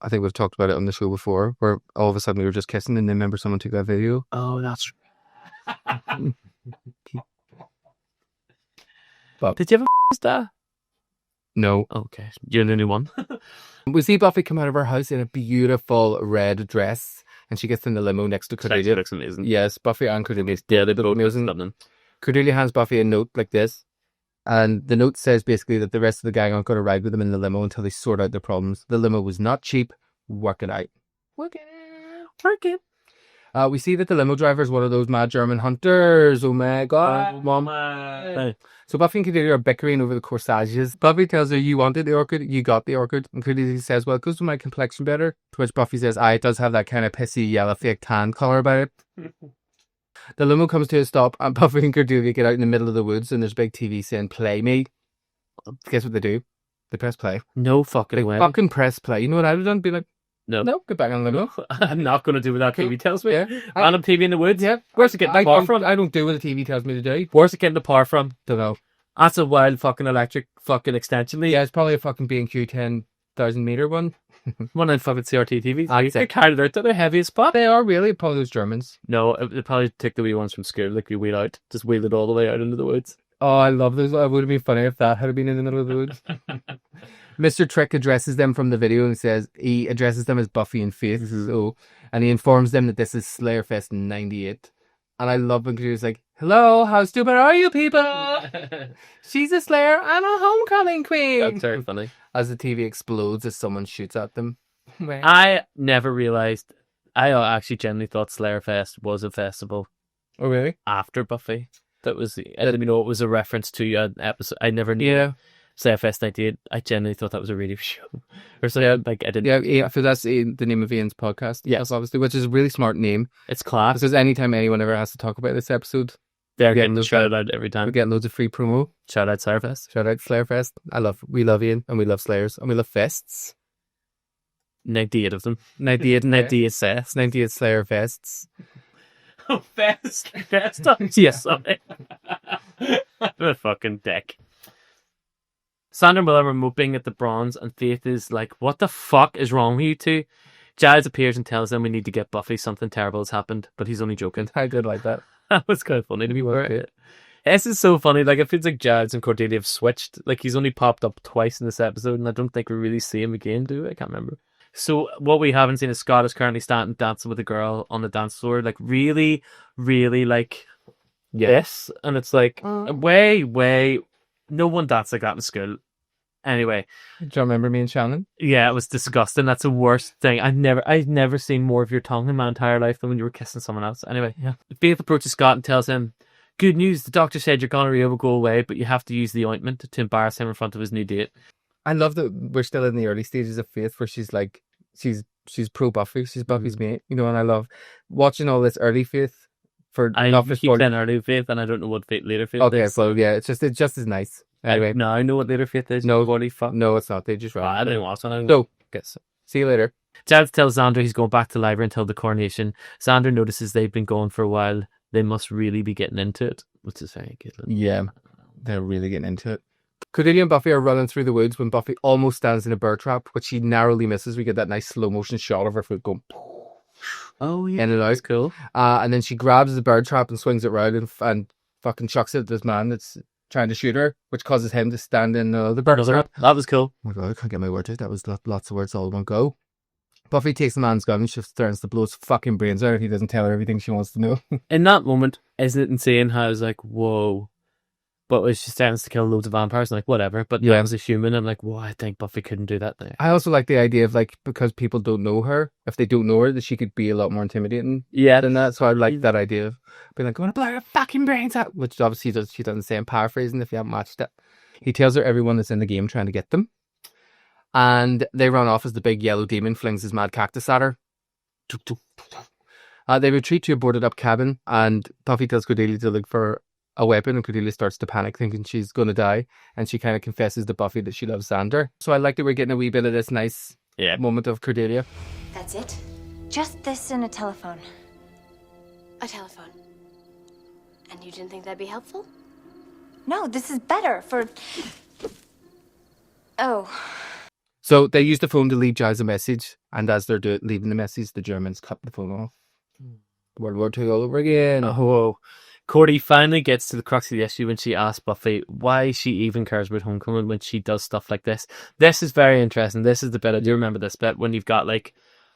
Speaker 2: I think we've talked about it on the show before, where all of a sudden we were just kissing, and then remember someone took that video.
Speaker 1: Oh, that's...
Speaker 2: But
Speaker 1: did you ever that?
Speaker 2: No.
Speaker 1: Okay, you're the only one.
Speaker 2: We see Buffy come out of her house in a beautiful red dress, and she gets in the limo next to Cordelia.
Speaker 1: She looks amazing.
Speaker 2: Yes, Buffy and Cordelia.
Speaker 1: Yeah, they both
Speaker 2: amazing.
Speaker 1: Something.
Speaker 2: Cordelia hands Buffy a note like this, and the note says basically that the rest of the gang aren't going to ride with them in the limo until they sort out their problems. The limo was not cheap. Work it out.
Speaker 1: Work it.
Speaker 2: We see that the limo driver is one of those mad German hunters. Oh my god.
Speaker 1: Mom.
Speaker 2: So Buffy and Cordelia are bickering over the corsages. Buffy tells her, you wanted the orchid, you got the orchid. And Cordelia says, well, it goes with my complexion better. To which Buffy says, it does have that kind of pissy yellow fake tan colour about it. The limo comes to a stop, and Buffy and Cordelia get out in the middle of the woods, and there's a big TV saying, play me. Guess what they do? They press play.
Speaker 1: No fucking way.
Speaker 2: Fucking press play. You know what I would have done? Be like,
Speaker 1: no,
Speaker 2: get back on the limo.
Speaker 1: I'm not going to do what that TV tells me.
Speaker 2: Yeah.
Speaker 1: Random TV in the woods.
Speaker 2: Yeah.
Speaker 1: Where's it getting the power from?
Speaker 2: I don't do what the TV tells me to do.
Speaker 1: Where's it getting the power from?
Speaker 2: Don't know.
Speaker 1: That's a wild fucking electric fucking extension lead.
Speaker 2: Yeah, it's probably a fucking B&Q 10,000 meter one.
Speaker 1: One in fucking CRT TVs.
Speaker 2: Ah,
Speaker 1: You get carried out to their heaviest pop.
Speaker 2: They are really probably those Germans.
Speaker 1: No, they probably took the wee ones from school, like we wheel out, just wheel it all the way out into the woods.
Speaker 2: Oh, I love those. It would have been funny if that had been in the middle of the woods. Mr. Trick addresses them from the video and says he addresses them as Buffy and Faith. So, and he informs them that this is Slayerfest in 98. And I love when he's like, hello, how stupid are you people? She's a Slayer, I'm a homecoming queen.
Speaker 1: That's very funny.
Speaker 2: As the TV explodes as someone shoots at them.
Speaker 1: I never realised, I actually genuinely thought Slayerfest was a festival.
Speaker 2: Oh, really?
Speaker 1: After Buffy. That was, I didn't even know it was a reference to an episode. I never knew.
Speaker 2: Yeah.
Speaker 1: Slayerfest 98. I genuinely thought that was a radio show. Or something, like I didn't.
Speaker 2: Yeah, so that's the name of Ian's podcast. Yes, obviously, which is a really smart name.
Speaker 1: It's class.
Speaker 2: Because anytime anyone ever has to talk about this episode,
Speaker 1: they're getting shouted out every time.
Speaker 2: We're getting loads of free promo.
Speaker 1: Shout out Slayerfest.
Speaker 2: Shout out Slayerfest. We love Ian, and we love Slayers, and we love fests.
Speaker 1: 98 of them.
Speaker 2: 98
Speaker 1: fests.
Speaker 2: 98 Slayer fests.
Speaker 1: Oh, fest. Yes, sorry. The fucking dick. Xander and Willow are moping at the bronze, and Faith is like, what the fuck is wrong with you two? Giles appears and tells them we need to get Buffy. Something terrible has happened, but he's only joking.
Speaker 2: I did like that.
Speaker 1: That was kind of funny to be fair. This is so funny. Like, it feels like Giles and Cordelia have switched. Like, he's only popped up twice in this episode, and I don't think we really see him again, do we? I can't remember. So, what we haven't seen is Scott is currently standing dancing with a girl on the dance floor. Like, really, really, like, yes. And it's like, way, no one danced like that in school. Anyway.
Speaker 2: Do you remember me and Shannon?
Speaker 1: Yeah, it was disgusting. That's the worst thing. I've never seen more of your tongue in my entire life than when you were kissing someone else. Anyway, yeah. Faith approaches Scott and tells him, good news, the doctor said your gonorrhea will go away, but you have to use the ointment to embarrass him in front of his new date.
Speaker 2: I love that we're still in the early stages of Faith where she's like, she's pro Buffy, she's Buffy's mate, you know, and I love watching all this early Faith for
Speaker 1: I keep saying early Faith, and I don't know what later Faith is.
Speaker 2: Okay, well, yeah, it's just as nice. Anyway,
Speaker 1: no, I know what later Faith is.
Speaker 2: No,
Speaker 1: holy fuck.
Speaker 2: No, it's not. They just write.
Speaker 1: I didn't watch it.
Speaker 2: So, guess. See you later.
Speaker 1: Giles tells Xander he's going back to the library until the coronation. Xander notices they've been going for a while. They must really be getting into it, which is very good.
Speaker 2: Yeah, they're really getting into it. Cordelia and Buffy are running through the woods when Buffy almost stands in a bird trap, which she narrowly misses. We get that nice slow motion shot of her foot going.
Speaker 1: Oh yeah,
Speaker 2: in and out.
Speaker 1: That's cool.
Speaker 2: And then she grabs the bird trap and swings it round and fucking chucks it at this man that's trying to shoot her, which causes him to stand in the bird trap.
Speaker 1: That was cool.
Speaker 2: Oh my god, I can't get my words out. That was lots of words all in one go. Buffy takes the man's gun and she threatens to blow his fucking brains out if he doesn't tell her everything she wants to know.
Speaker 1: In that moment, isn't it insane how I was like, whoa. But when she stands to kill loads of vampires, I'm like, whatever. But yeah, as a human, I'm like, whoa, I think Buffy couldn't do that thing.
Speaker 2: I also like the idea of, like, because people don't know her, if they don't know her, that she could be a lot more intimidating than that. So I like that idea of being like, I'm going to blow your fucking brains out, which obviously she doesn't say. I'm paraphrasing if you haven't watched it. He tells her everyone that's in the game trying to get them. And they run off as the big yellow demon flings his mad cactus at her. They retreat to a boarded up cabin, and Buffy tells Cordelia to look for a weapon, and Cordelia starts to panic thinking she's going to die, and she kind of confesses to Buffy that she loves Xander. So I like that we're getting a wee bit of this nice moment of Cordelia.
Speaker 3: That's it? Just this and a telephone.
Speaker 6: A telephone. And you didn't think that'd be helpful?
Speaker 3: No, this is better for... Oh.
Speaker 2: So they use the phone to leave Giles a message, and as they're leaving the message, the Germans cut the phone off. World War II all over again.
Speaker 1: Oh, Cordy finally gets to the crux of the issue when she asks Buffy why she even cares about Homecoming when she does stuff like this. This is very interesting. This is the bit, I do remember this bit, when you've got like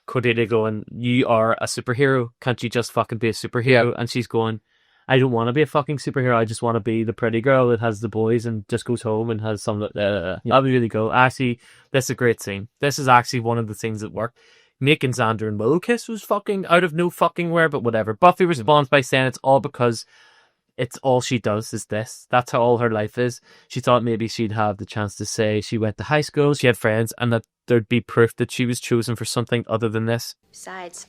Speaker 1: Cordelia going, you are a superhero, can't you just fucking be a superhero? And she's going, I don't want to be a fucking superhero, I just want to be the pretty girl that has the boys and just goes home and has some... That'd be really cool. Actually, this is a great scene. This is actually one of the things that work. Making Xander and Willow kiss was fucking out of no fucking where, but whatever. Buffy responds by saying it's all because it's all she does is this. That's how all her life is. She thought maybe she'd have the chance to say she went to high school, she had friends, and that there'd be proof that she was chosen for something other than this.
Speaker 6: Besides,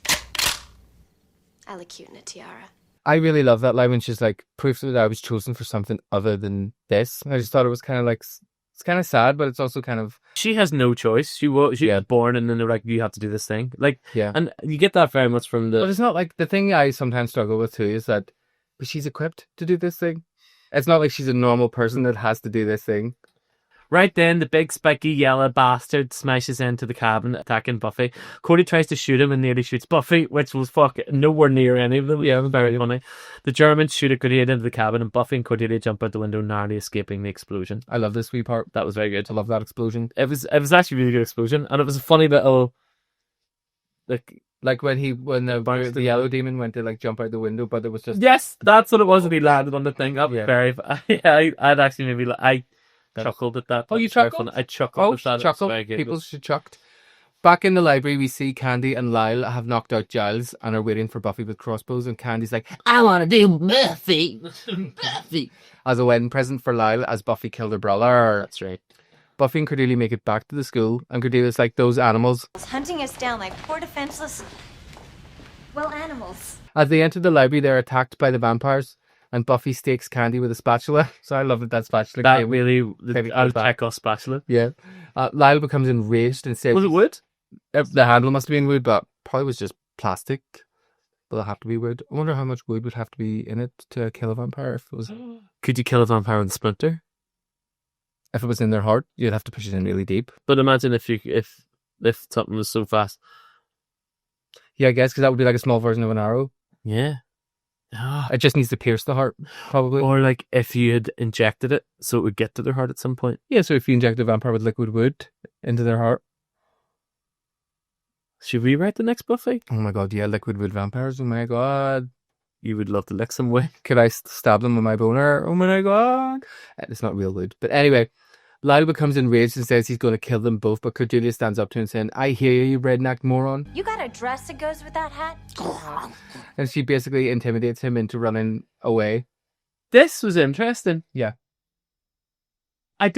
Speaker 6: I look cute in a tiara.
Speaker 2: I really love that line when she's like, proof that I was chosen for something other than this. I just thought it was kind of like... It's kind of sad, but it's also kind of...
Speaker 1: She has no choice. She was born and then they're like, you have to do this thing. Like, and you get that very much from the...
Speaker 2: But it's not like... The thing I sometimes struggle with too is that but she's equipped to do this thing. It's not like she's a normal person that has to do this thing.
Speaker 1: Right then, the big spiky yellow bastard smashes into the cabin, attacking Buffy. Cody tries to shoot him and nearly shoots Buffy, which was nowhere near any of them. Yeah, it was very funny. The Germans shoot a grenade into the cabin, and Buffy and Cordelia jump out the window, narrowly escaping the explosion.
Speaker 2: I love this wee part.
Speaker 1: That was very good.
Speaker 2: I love that explosion.
Speaker 1: It was actually a really good explosion, and it was a funny little
Speaker 2: like when the yellow demon went to like jump out the window, but it was just
Speaker 1: yes, that's what it was, and he landed on the thing. That was very. I'd actually maybe I chuckled at that.
Speaker 2: Oh, you chuckled?
Speaker 1: I chuckled at that.
Speaker 2: Chuckled. People should chucked. Back in the library, we see Candy and Lyle have knocked out Giles and are waiting for Buffy with crossbows. And Candy's like, "I want to do Buffy, Buffy," as a wedding present for Lyle, as Buffy killed her brother.
Speaker 1: That's right.
Speaker 2: Buffy and Cordelia make it back to the school, and Cordelia's like, "Those animals
Speaker 3: hunting us down like poor defenseless, animals."
Speaker 2: As they enter the library, they're attacked by the vampires. And Buffy stakes Candy with a spatula. So I love that spatula.
Speaker 1: That really, I'll check off spatula.
Speaker 2: Yeah. Lyle becomes enraged and says...
Speaker 1: Was it wood?
Speaker 2: The handle must have been wood, but probably was just plastic. But it'll have to be wood. I wonder how much wood would have to be in it to kill a vampire. If it was...
Speaker 1: Could you kill a vampire with a splinter?
Speaker 2: If it was in their heart, you'd have to push it in really deep.
Speaker 1: But imagine if something was so fast.
Speaker 2: Yeah, I guess, because that would be like a small version of an arrow.
Speaker 1: Yeah.
Speaker 2: It just needs to pierce the heart, probably.
Speaker 1: Or like if you had injected it so it would get to their heart at some point.
Speaker 2: Yeah, so if you inject a vampire with liquid wood into their heart.
Speaker 1: Should we write the next Buffy?
Speaker 2: Oh my god, yeah, liquid wood vampires. Oh my god.
Speaker 1: You would love to lick some way.
Speaker 2: Could I stab them with my boner? Oh my god. It's not real wood. But anyway, Lyle becomes enraged and says he's going to kill them both, but Cordelia stands up to him saying, "I hear you, redneck moron."
Speaker 3: You got a dress that goes with that hat?
Speaker 2: And she basically intimidates him into running away.
Speaker 1: This was interesting.
Speaker 2: Yeah.
Speaker 1: I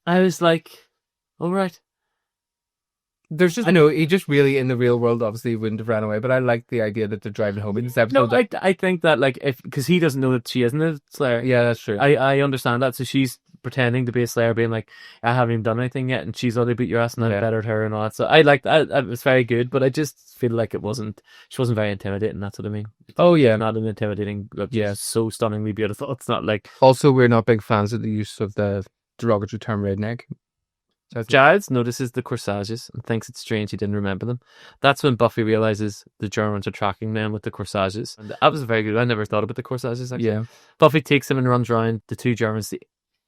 Speaker 1: was like, all right.
Speaker 2: There's just, I know, he just really, in the real world, obviously wouldn't have ran away, but I like the idea that they're driving home in this episode.
Speaker 1: No, I think that, like, because he doesn't know that she isn't a Slayer.
Speaker 2: Yeah, that's true.
Speaker 1: I understand that. So she's pretending to be a Slayer, being like, I haven't even done anything yet, and she's already beat your ass, and I bettered her and all that. So I like that. It was very good, but I just feel like she wasn't very intimidating. That's what I mean.
Speaker 2: Oh, yeah.
Speaker 1: Not an intimidating, so stunningly beautiful. It's not like...
Speaker 2: Also, we're not big fans of the use of the derogatory term redneck.
Speaker 1: Giles notices the corsages and thinks it's strange he didn't remember them. That's when Buffy realizes the Germans are tracking them with the corsages. And that was very good. I never thought about the corsages, actually.
Speaker 2: Yeah.
Speaker 1: Buffy takes them and runs around the two Germans.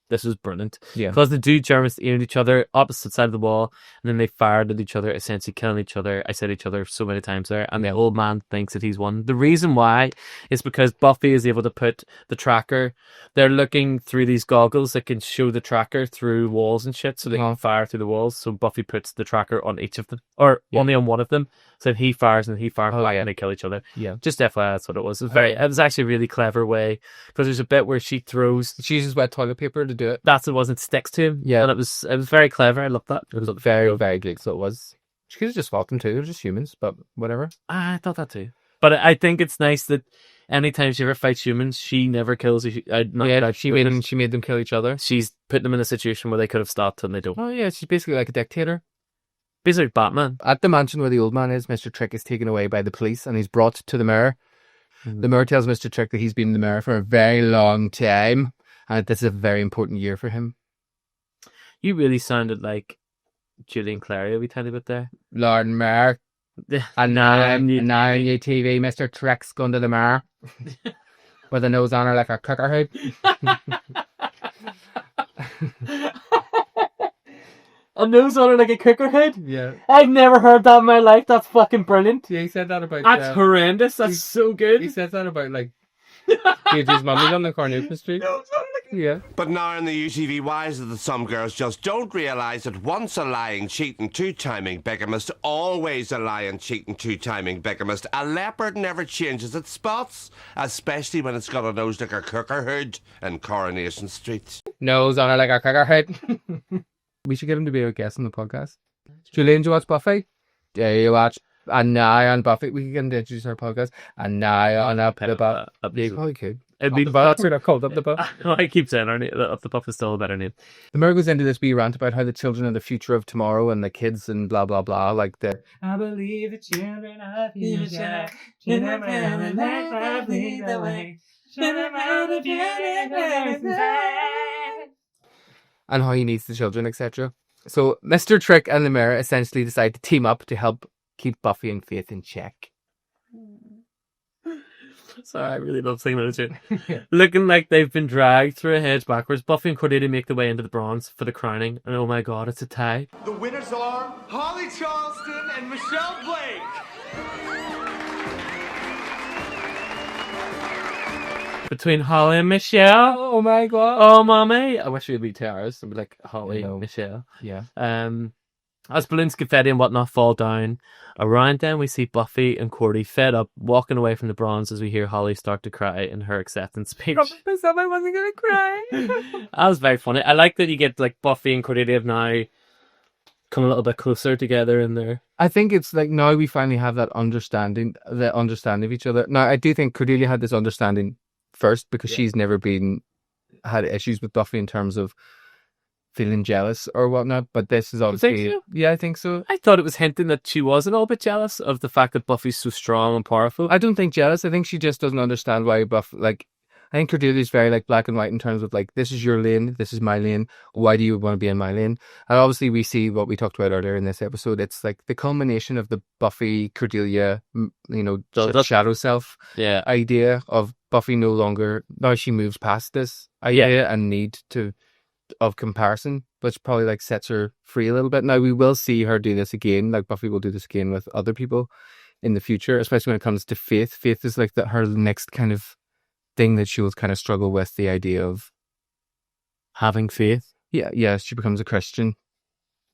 Speaker 1: This was brilliant.
Speaker 2: Yeah.
Speaker 1: Because the two Germans aimed at each other opposite side of the wall, and then they fired at each other, essentially killing each other. I said each other so many times there, and the old man thinks that he's won. The reason why is because Buffy is able to put the tracker. They're looking through these goggles that can show the tracker through walls and shit, so they can fire through the walls. So Buffy puts the tracker on each of them, or only on one of them. So he fires and he fires back, and they kill each other.
Speaker 2: Yeah.
Speaker 1: Just FYI, that's what it was. It was actually a really clever way, because there's a bit where she
Speaker 2: uses wet toilet paper to do it.
Speaker 1: That's what it was. It sticks to him.
Speaker 2: Yeah.
Speaker 1: And it was very clever. I loved that.
Speaker 2: It was very, very good. So it was. She could have just fought them too. They're just humans, but whatever.
Speaker 1: I thought that too. But I think it's nice that anytime she ever fights humans, she never kills. She
Speaker 2: made them kill each other.
Speaker 1: She's putting them in a situation where they could have stopped and they don't.
Speaker 2: Oh yeah, she's basically like a dictator.
Speaker 1: Basically Batman.
Speaker 2: At the mansion where the old man is, Mr. Trick is taken away by the police and he's brought to the mayor. Mm-hmm. The mayor tells Mr. Trick that he's been the mayor for a very long time and that this is a very important year for him.
Speaker 1: You really sounded like Julian Clary a wee tiny bit there.
Speaker 2: Lord Mayor. And now on your TV, Mr. Trick's going to the mayor with a nose on her like a cooker hoop.
Speaker 1: A nose on her like a cooker head?
Speaker 2: Yeah.
Speaker 1: I've never heard that in my life. That's fucking brilliant.
Speaker 2: Yeah, he said that about...
Speaker 1: That's horrendous. That's so good.
Speaker 2: He said that about, like, Gagey's mummy on the Cornelius Street. Yeah.
Speaker 13: But now in the UTV, why is it that some girls just don't realise that once a lying, cheating, two-timing bigamist, always a lying, cheating, two-timing bigamist? A leopard never changes its spots, especially when it's got a nose like a cooker hood in Coronation Street.
Speaker 2: Nose on her like a cooker hood. We should get him to be a guest on the podcast. Julian, do you watch Buffy? Do you watch an eye on Buffy? We can get him to introduce our podcast. An eye on up the buff. Probably could.
Speaker 1: It'd be
Speaker 2: that's what I've called Up the Buff.
Speaker 1: I keep saying our name. Up the Buff is still a better name.
Speaker 2: The mayor goes into this wee rant about how the children are the future of tomorrow and the kids and blah blah blah. Like the
Speaker 21: I believe the children of future. Children of the way.
Speaker 2: and how he needs the children, etc. So Mr. Trick and the Mayor essentially decide to team up to help keep Buffy and Faith in check.
Speaker 1: Sorry, I really love singing those too. Looking like they've been dragged through a hedge backwards, Buffy and Cordelia make their way into the bronze for the crowning, and oh my god, it's a tie.
Speaker 21: The winners are Holly Charleston and Michelle Blake.
Speaker 1: Between Holly and Michelle.
Speaker 2: Oh my god.
Speaker 1: Oh mommy. I wish we'd be tiaras and be like Holly and
Speaker 2: No.
Speaker 1: Michelle.
Speaker 2: Yeah.
Speaker 1: As balloons, confetti and whatnot fall down around them, we see Buffy and Cordy fed up, walking away from the bronze as we hear Holly start to cry in her acceptance speech.
Speaker 2: Promised myself I wasn't gonna cry.
Speaker 1: That was very funny. I like that you get like Buffy and Cordelia have now come a little bit closer together in there.
Speaker 2: I think it's like now we finally have that understanding of each other. Now I do think Cordelia had this understanding first because she's never had issues with Buffy in terms of feeling jealous or whatnot, but this is obviously...
Speaker 1: so?
Speaker 2: Yeah, I think so.
Speaker 1: I thought it was hinting that she was a little bit jealous of the fact that Buffy's so strong and powerful.
Speaker 2: I don't think jealous. I think she just doesn't understand why Buffy... Like, I think Cordelia's very like black and white in terms of like, this is your lane, this is my lane. Why do you want to be in my lane? And obviously we see what we talked about earlier in this episode. It's like the culmination of the Buffy, Cordelia, shadow self idea of Buffy no longer... Now she moves past this idea and need of comparison, which probably like sets her free a little bit. Now we will see her do this again, like Buffy will do this again with other people in the future, especially when it comes to Faith. Faith is like her next kind of thing that she'll kind of struggle with, the idea of
Speaker 1: having faith.
Speaker 2: Yeah, she becomes a Christian.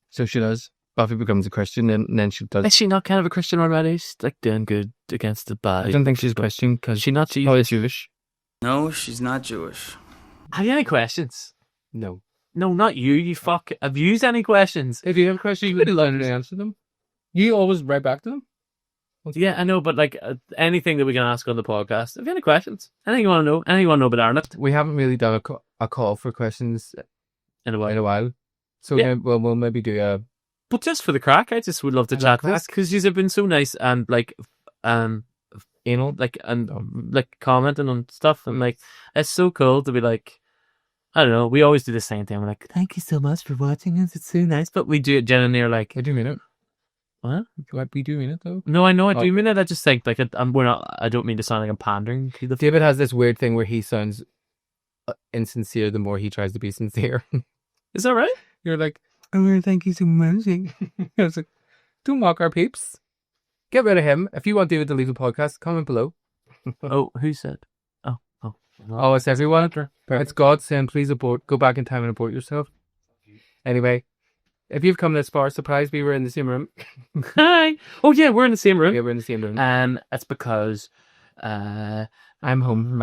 Speaker 2: So she does. Buffy becomes a Christian and then she does.
Speaker 1: Is she not kind of a Christian already? She's like doing good against the bad.
Speaker 2: I don't think she's a Christian because
Speaker 1: she's not
Speaker 2: Jewish.
Speaker 22: No, she's not Jewish.
Speaker 1: Have you any questions?
Speaker 2: No.
Speaker 1: No, not you, you fuck. Have you any questions?
Speaker 2: If you have questions, you would learn to answer them. You always write back to them.
Speaker 1: Yeah, I know, but like anything that we can ask on the podcast. Have you any questions? Anything you want to know? Anything you want to know about Ireland?
Speaker 2: We haven't really done a call for questions
Speaker 1: in a while.
Speaker 2: So we'll maybe do a...
Speaker 1: But just for the crack, I just would love to chat this because you've been so nice and like...
Speaker 2: anal,
Speaker 1: like commenting on stuff, and like it's so cool to be like, I don't know, we always do the same thing. We're like, thank you so much for watching us, it's so nice, but we do it genuinely. Are like,
Speaker 2: I do mean it.
Speaker 1: What?
Speaker 2: We do mean it though.
Speaker 1: No, I know I do mean it. I just think like I don't mean to sound like I'm pandering.
Speaker 2: David has this weird thing where he sounds insincere the more he tries to be sincere.
Speaker 1: Is that right?
Speaker 2: You're like, oh, thank you so much. I was like, don't mock our peeps. Get rid of him. If you want David to leave the podcast, comment below.
Speaker 1: Oh, who said?
Speaker 2: Oh, it's everyone. It's God saying, please abort. Go back in time and abort yourself. Anyway, if you've come this far, surprise me, we're in the same room.
Speaker 1: Hi. Oh yeah, we're in the same room.
Speaker 2: Yeah, we're in the same room.
Speaker 1: And it's because
Speaker 2: I'm home for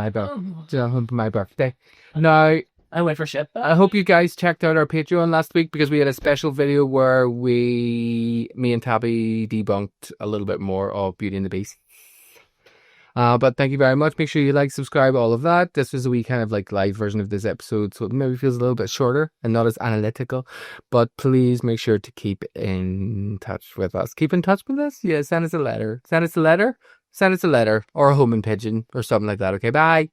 Speaker 2: my birthday. Now,
Speaker 1: I went for shit.
Speaker 2: I hope you guys checked out our Patreon last week because we had a special video where me and Tabby debunked a little bit more of Beauty and the Beast. But thank you very much. Make sure you like, subscribe, all of that. This was a wee kind of like live version of this episode, so it maybe feels a little bit shorter and not as analytical. But please make sure to keep in touch with us. Keep in touch with us? Yeah, send us a letter. Send us a letter or a homing pigeon or something like that. Okay, bye.